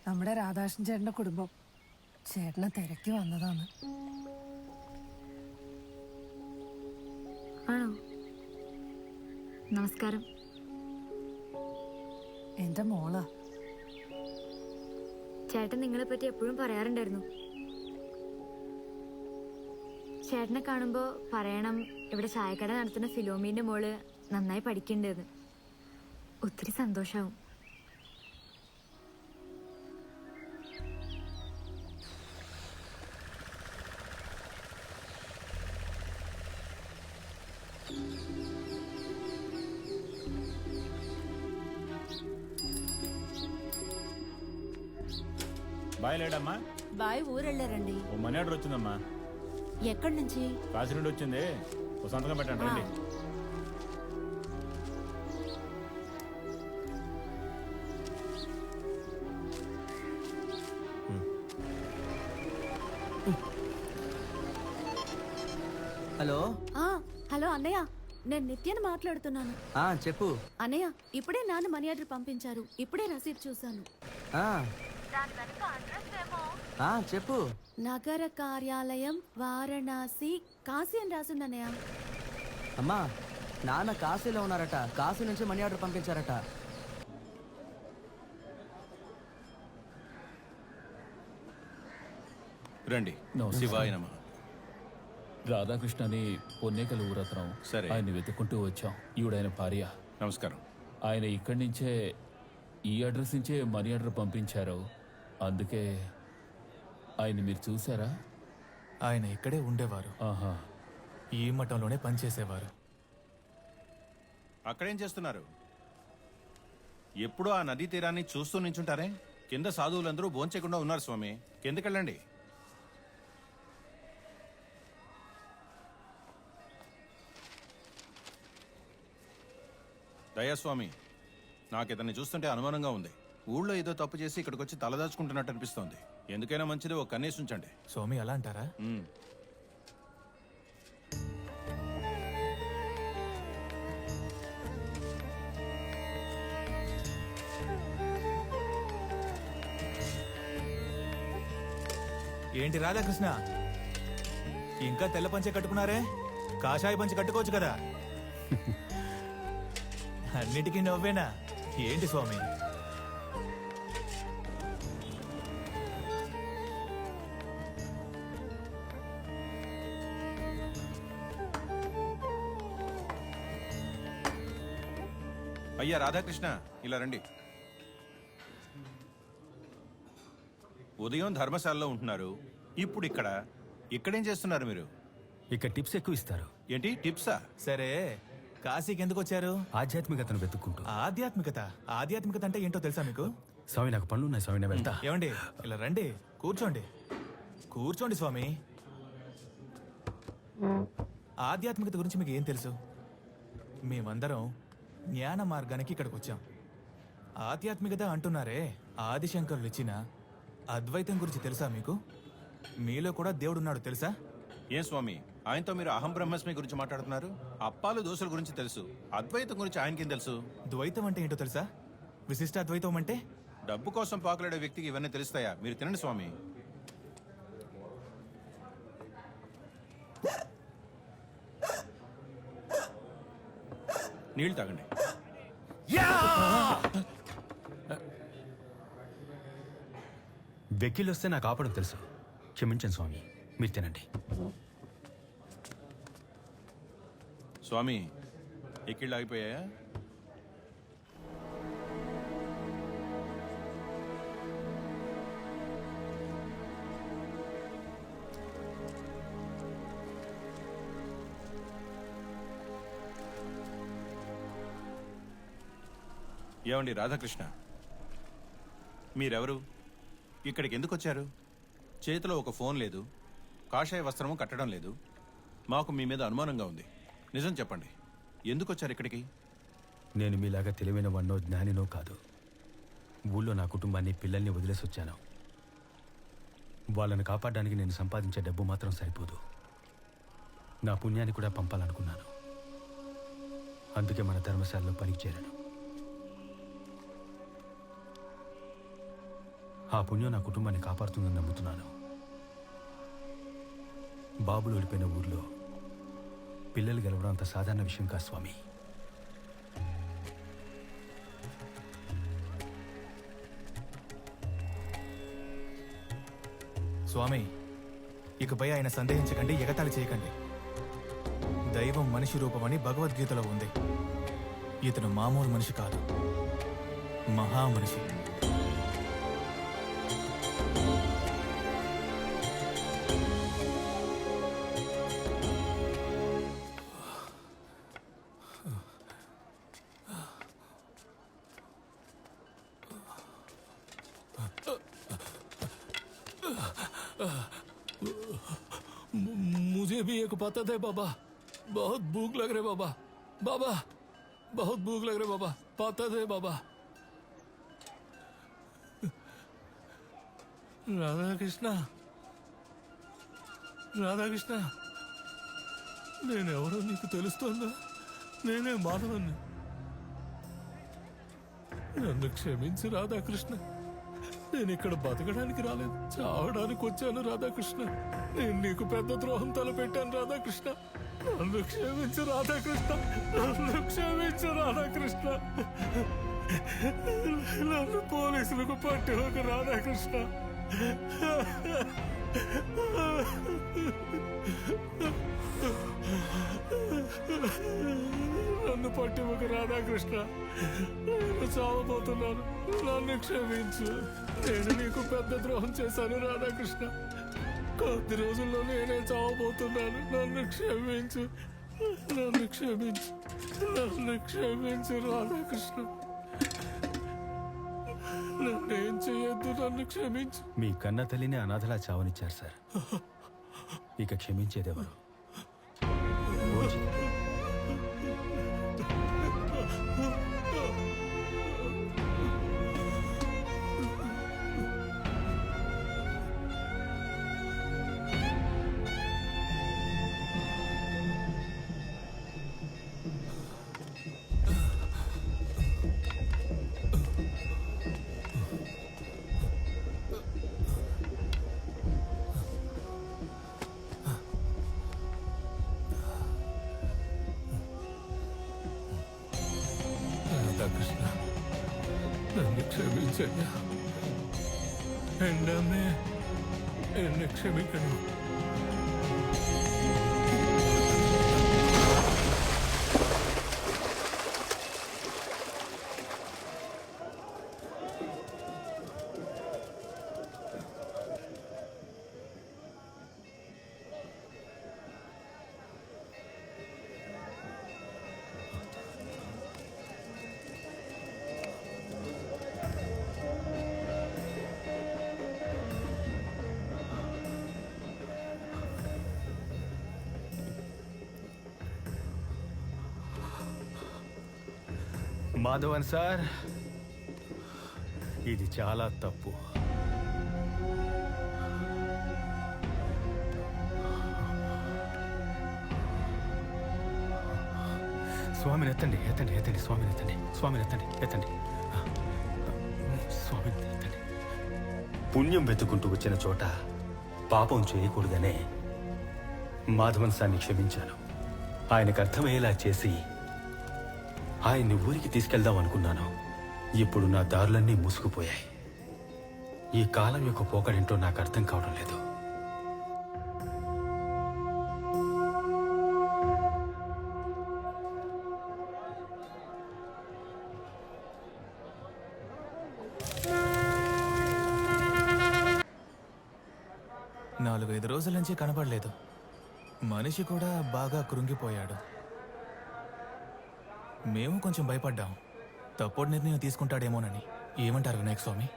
നമ്മുടെ രാധാകൃഷ്ണൻ ചേട്ടന്റെ കുടുംബം ചേട്ടനെ തിരക്കി വന്നതാണ്. ആണോ? നമസ്കാരം. എന്റെ മോളാ. ചേട്ടൻ നിങ്ങളെ പറ്റി എപ്പോഴും പറയാറുണ്ടായിരുന്നു. ചേട്ടനെ കാണുമ്പോ പറയണം, ഇവിടെ ചായക്കട നടത്തുന്ന ഫിലോമീന്റെ മോള് നന്നായി പഠിക്കണ്ടെന്ന്. ഒത്തിരി സന്തോഷാവും. బాయ్ లేడమ్మా. బాయ్ ఊరెళ్ళారండి. ఓ మనీ ఆర్డర్ వచ్చిందమ్మా. ఎక్కడి నుంచి? కాశీ నుండి వచ్చింది. ఓ సంతకం పెట్టండి రండి. హలో. హలో అన్నయ్య, నేను నిత్యని మాట్లాడుతున్నాను. చెప్పు అన్నయ్య, ఇప్పుడే నాన్న మనీ ఆర్డర్ పంపించారు. ఇప్పుడే రసీదు చూశాను. చెప్పు. నగర కార్యాలయం వారణాసి కాశీ అని రాసింది అన్నయ్య. అమ్మా, నాన్న కాశీలో ఉన్నారట. కాశీ నుంచి మనీ ఆర్డర్ పంపించారట. రండి. శివాయ నమః. రాధాకృష్ణని పొన్నేకల ఊరత్నం. సరే, ఆయన్ని వెతుక్కుంటూ వచ్చాం. ఈవిడైన భార్య. నమస్కారం. ఆయన ఇక్కడి నుంచే, ఈ అడ్రస్ నుంచే మనీ ఆర్డర్ పంపించారు. అందుకే ఆయన మీరు చూసారా? ఆయన ఇక్కడే ఉండేవారు. ఆహా. ఈ మఠంలోనే పనిచేసేవారు. అక్కడేం చేస్తున్నారు? ఎప్పుడూ ఆ నదీ తీరాన్ని చూస్తూ నించుంటారే? కింద సాధువులందరూ భోంచేయకుండా ఉన్నారు స్వామి. కిందకెళ్ళండి. దయాస్వామి, నాకు ఇతన్ని చూస్తుంటే అనుమానంగా ఉంది. ఊళ్ళో ఏదో తప్పు చేసి ఇక్కడికి వచ్చి తలదాచుకుంటున్నట్టు అనిపిస్తోంది. ఎందుకైనా మంచిది, ఒక కన్నేసి ఉంచండి. స్వామి అలా అంటారా? ఏంటి రాధాకృష్ణ, ఇంకా తెల్ల పంచె కట్టుకున్నారే? కాషాయ పంచె కట్టుకోవచ్చు కదా. అన్నిటికీ నవ్వేనా ఏంటి స్వామి? అయ్యా రాధాకృష్ణ, ఇలా రండి. ఉదయం ధర్మశాలలో ఉంటున్నారు, ఇప్పుడు ఇక్కడేం చేస్తున్నారు మీరు? ఇక్కడ టిప్స్ ఎక్కువ ఇస్తారు. ఏంటి టిప్సా? సరే, కాశీకి ఎందుకు వచ్చారు? ఆధ్యాత్మికతను వెతుక్కుంటూ. ఆధ్యాత్మికత అంటే ఏంటో తెలుసా మీకు? స్వామి, నాకు పనులు ఉన్నాయి స్వామి, నేను వెళ్తా. ఏమండి, ఇలా రండి. కూర్చోండి. కూర్చోండి స్వామి. ఆధ్యాత్మికత గురించి మీకు ఏం తెలుసు? మేమందరం జ్ఞాన మార్గానికి ఇక్కడికి వచ్చాం. ఆధ్యాత్మికత అంటున్నారే, ఆదిశంకరులు ఇచ్చిన అద్వైతం గురించి తెలుసా మీకు? మీలో కూడా దేవుడున్నాడు తెలుసా? ఏం స్వామి, ఆయనతో మీరు అహం బ్రహ్మస్మి గురించి మాట్లాడుతున్నారు? అప్పాలు దోశల గురించి తెలుసు, అద్వైతం గురించి ఆయనకేం తెలుసు? ద్వైతం అంటే ఏంటో తెలుసా? విశిష్ట అద్వైతం అంటే? డబ్బు కోసం పాకులాడే వ్యక్తికి ఇవన్నీ తెలుస్తాయా? మీరు తినండి స్వామి. నీళ్ళు తాగండి. వెక్కిలు వస్తే నాకు ఆపడం తెలుసు. క్షమించండి స్వామి, మీరు తినండి. స్వామి, ఎక్కిళ్ళు ఆగిపోయాయా? ఏమండి రాధాకృష్ణ, మీరెవరు? ఇక్కడికి ఎందుకు వచ్చారు? చేతిలో ఒక ఫోన్ లేదు, కాషాయ వస్త్రము కట్టడం లేదు. మాకు మీ మీద అనుమానంగా ఉంది. నిజం చెప్పండి, ఎందుకు వచ్చారు ఇక్కడికి? నేను మీలాగా తెలివైన వాడినో జ్ఞానినో కాదు. ఊళ్ళో నా కుటుంబాన్ని, పిల్లల్ని వదిలేసి వచ్చాను. వాళ్ళని కాపాడడానికి నేను సంపాదించే డబ్బు మాత్రం సరిపోదు. నా పుణ్యాన్ని కూడా పంపాలనుకున్నాను. అందుకే మన ధర్మశాలలో పనికి చేరాను. ఆ పుణ్యం నా కుటుంబాన్ని కాపాడుతుందని నమ్ముతున్నాను. బాబులు ఓడిపోయిన ఊర్లో పిల్లలు గెలవడం అంత సాధారణ విషయం కాదు స్వామి. స్వామి, ఇకపై ఆయన సందేహించకండి, ఎగతాళి చేయకండి. దైవం మనిషి రూపమని భగవద్గీతలో ఉంది. ఇతను మామూలు మనిషి కాదు, మహామనిషి. मुझे भी एक पता है बाबा, बहुत भूख लग रहे बाबा, बाबा बहुत भूख लग रहे बाबा, पता है बाबा. राधा कृष्ण, राधा कृष्ణ, నేనెవరో నీకు తెలుస్తోందా? నేనే మాధవన్ని. నన్ను క్షమించు రాధాకృష్ణ. నేను ఇక్కడ బతకడానికి రాలేదు, చావడానికి వచ్చాను రాధాకృష్ణ. నేను నీకు పెద్ద ద్రోహం తలపెట్టాను రాధాకృష్ణ. నన్ను క్షమించు రాధాకృష్ణ, నన్ను క్షమించు రాధాకృష్ణ. నన్ను పోలీసులకు పట్టి ఒక రాధాకృష్ణ. నన్ను పట్టి ఒక రాధాకృష్ణ. నేను చావబోతున్నాను, నన్ను క్షమించు. నేను నీకు పెద్ద ద్రోహం చేశాను రాధాకృష్ణ. కొద్ది రోజుల్లో నేనే చావబోతున్నాను, నన్ను క్షమించు, నన్ను క్షమించు, నన్ను క్షమించు రాధాకృష్ణ. నన్నేం చేయొద్దు, నన్ను క్షమించు. మీ కన్న తల్లిని అనాథలా చావనిచ్చారు సార్. ఇక క్షమించేదెవరు? రాధాకృష్ణ, నన్ను క్షమించయ్యా. ఎండమ్మే, ఎన్ని క్షమించను. మాధవన్ సార్, ఇది చాలా తప్పు. స్వామిని ఎత్తండి, ఎత్తండి, ఎత్తండి, స్వామిని ఎత్తండి, స్వామిని ఎత్తండి, ఎత్తండి, స్వామిని ఎత్తండి. పుణ్యం వెతుకుంటూ వచ్చిన చోట పాపం చేయకూడదనే మాధవన్ సార్ని క్షమించాను. ఆయనకు అర్థమయ్యేలా చేసి ఆయన్ని ఊరికి తీసుకెళ్దాం అనుకున్నాను. ఇప్పుడు నా దారులన్నీ మూసుకుపోయాయి. ఈ కాలం యొక్క పోకడేంటో నాకు అర్థం కావడం లేదు. నాలుగైదు రోజుల నుంచి కనపడలేదు. మనిషి కూడా బాగా కృంగిపోయాడు. మేము కొంచెం భయపడ్డాం, తప్పుడు నిర్ణయం తీసుకుంటాడేమోనని. ఏమంటారు వినాయక స్వామి?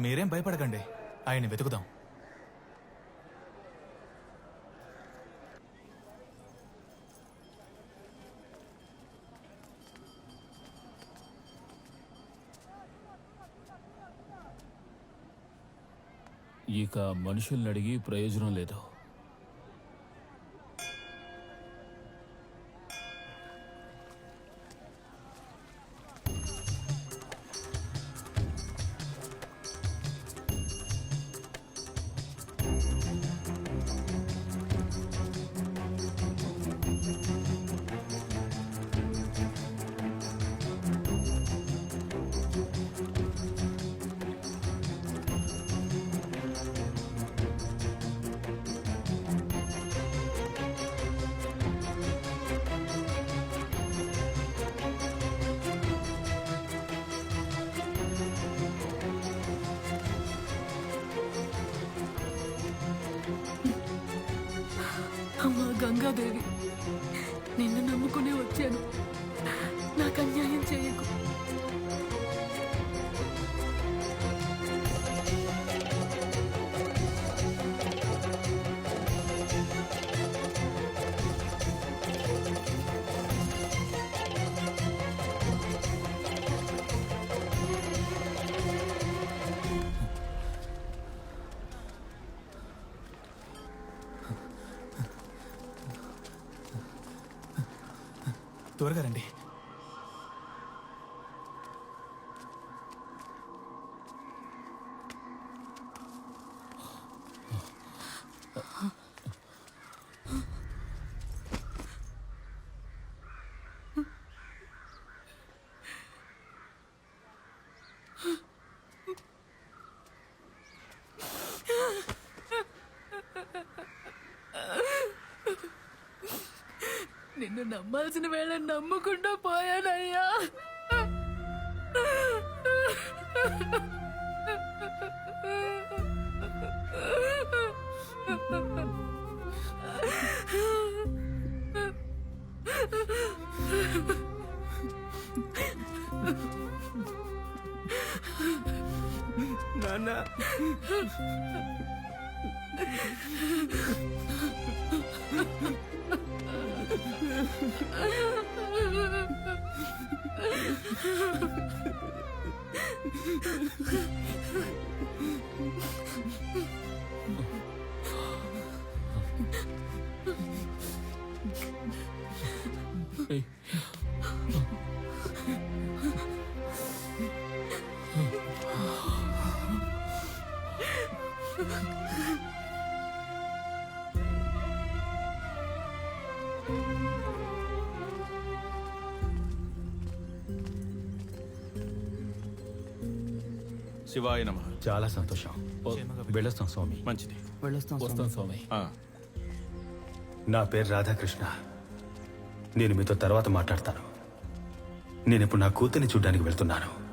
మీరేం భయపడకండి, ఆయన వెతుకుదాం. ఇక మనుషుల్ని అడిగి ప్రయోజనం లేదు. గంగాదేవి. నిన్ను నమ్ముకునే వచ్చాను. నాకు అన్యాయం చేయకు. త్వరగా రండి. నిన్ను నమ్మాల్సిన వేళ నమ్మకుండా పోయానయ్యా. నాన్న ఏయ్, శివాయ నమః. చాలా సంతోషం. వెళ్ళొస్తాం స్వామి. మంచిది. వెళ్ళొస్తాం వస్తాం స్వామి. ఆ, నా పేరు రాధాకృష్ణ. నేను మీతో తర్వాత మాట్లాడతాను. నేను ఇప్పుడు నా కూతుర్ని చూడ్డానికి వెళ్తున్నాను.